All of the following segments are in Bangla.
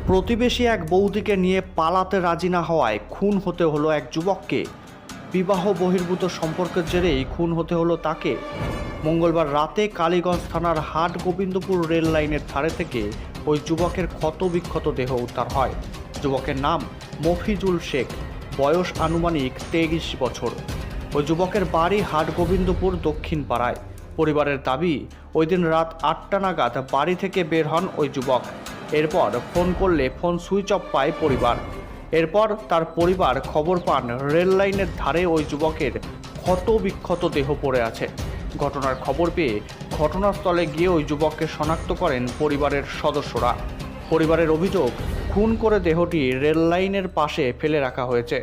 প্রতিবেশী এক বৌদিকে নিয়ে পালাতে রাজি না হওয়ায় খুন হতে হলো এক যুবককে। বিবাহ বহির্ভূত সম্পর্কের জেরেই খুন হতে হলো তাকে। মঙ্গলবার রাতে কালীগঞ্জ থানার হাট গোবিন্দপুর রেল লাইনের ধারে থেকে ওই যুবকের ক্ষতবিক্ষত দেহ উদ্ধার হয়। যুবকের নাম মফিজুল শেখ, বয়স আনুমানিক 23 বছর। ওই যুবকের বাড়ি হাট গোবিন্দপুর দক্ষিণ পাড়ায়। পরিবারের দাবি, ওই দিন রাত 8টা নাগাদ বাড়ি থেকে বের হন ওই যুবক। এরপর ফোন করলে ফোন সুইচ অফ পায় পরিবার। এরপর তার পরিবার খবর পান রেল লাইনের ধারে ওই যুবকের ক্ষতবিক্ষত দেহ পড়ে আছে। ঘটনার খবর পেয়ে ঘটনাস্থলে গিয়ে ওই যুবককে শনাক্ত করেন পরিবারের সদস্যরা। পরিবারের অভিযোগ, খুন করে দেহটি রেল লাইনের পাশে ফেলে রাখা হয়েছে,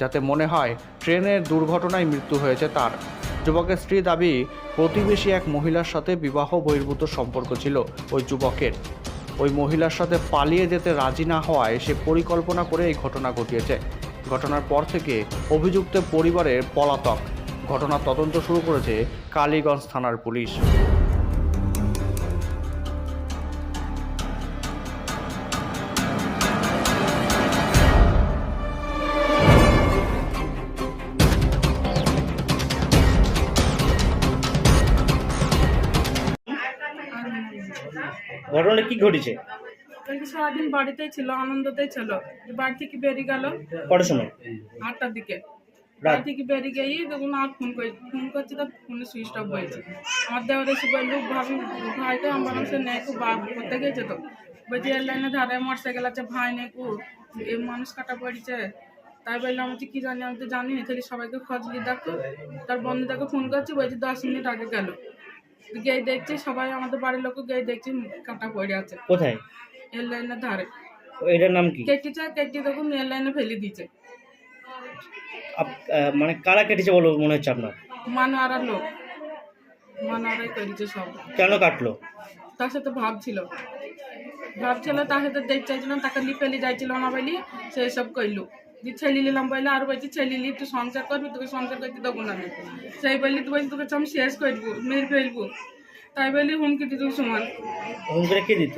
যাতে মনে হয় ট্রেনের দুর্ঘটনায় মৃত্যু হয়েছে তার। যুবকের স্ত্রী দাবি, প্রতিবেশী এক মহিলার সাথে বিবাহ বহির্ভূত সম্পর্ক ছিল ওই যুবকের। ওই মহিলার সাথে পালিয়ে যেতে রাজি না হওয়ায় সে পরিকল্পনা করে এই ঘটনা ঘটিয়েছে। ঘটনার পর থেকে অভিযুক্ত পরিবারের পলাতক। ঘটনার তদন্ত শুরু করেছে কালীগঞ্জ থানার পুলিশ। ঘটনা কি ঘটেছে? কালকে সারাদিন বাড়িতেই ছিল, আনন্দতেই ছিল। বাড়ি থেকে বেরিয়ে গেল কটার সময়? 8টার দিকে। রাত? বাড়ি থেকে বেরিয়ে গিয়ে দেখুন আর ফোন করছে, তো ফোনে সুইচ অফ হয়েছে। আমার দেওয়ার এসে বললো, ভাইকে আমার সে নেই কু করতে গিয়েছে, তো বলছি এর লাইনে ধারে মোটরসাইকেল আছে, ভাই নেই কু এই মানুষ কাটা পড়েছে। তাই বললাম আমি কি জানি, আমি তো জানি না। তাহলে সবাইকে খোঁজ নিয়ে দেখো। তার বন্ধুটাকে ফোন করছি, বলছি 10 মিনিট আগে গেল। গিয়ে দেখছি সবাই, আমাদের বাড়ির লোক গিয়ে দেখছি কাটা পড়ে আছে কোথায়? এর লাইনের ধারে। এটার নাম কি? কেটে দেখুন এর লাইনে ফেলে দিয়েছে। মানে কারা কেটেছে বলো মনে হচ্ছে আপনার? মানোয়ারার লোক, মানোয়ারাই করেছে সব। কেন কাটলো? তার সাথে ভাবছিল তার সাথে দেখতে চাইছিলাম, তাকে লিপেলি যাইছিল না বলি সে সব কইলো যে ছেলে নিলাম বলে। আর বলছি ছেলে নিলি তুই সংসার করবি, তোকে সংসার করতে দেবো না আমি। সেই বললি তুই বলছি তোকে আমি শেষ করবো, মেরে ফেলবো। তাই বলি হুমকি দিত সমান। হুমকি কে দিত?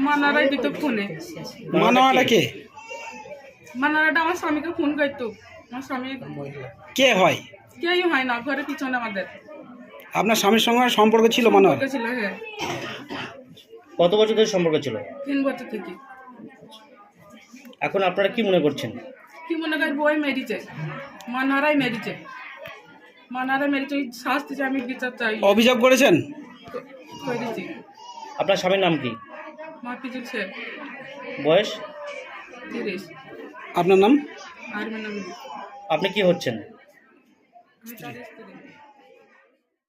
মানোয়ারাই দিত ফোনে। মানোয়ারা কে? মানোয়ারাটা আমার স্বামীকে ফোন করতো। আমার স্বামী কে হয়? কেই হয় না, ঘরের পিছনে আমাদের। আপনার স্বামীর সঙ্গে সম্পর্ক ছিল মনোয়ার? সম্পর্ক ছিল, হ্যাঁ। কত বছর ধরে সম্পর্ক ছিল? 3 বছর থেকে। এখন আপনারা কি মনে করছেন? কি মনে করি বই মেরেছে, মানোয়ারাই মেরেছে। মানোয়ারাই মেরেছে, ওই শাস্তি চাই, আমি বিচার চাই। অভিযোগ করেছেন? করেছি। আপনার স্বামীর নাম কি? মফিজুল শেখ, বয়স? 30। আপনার নাম? আর মেনাম আপনি কি হচ্ছেন? আমি তার স্ত্রী।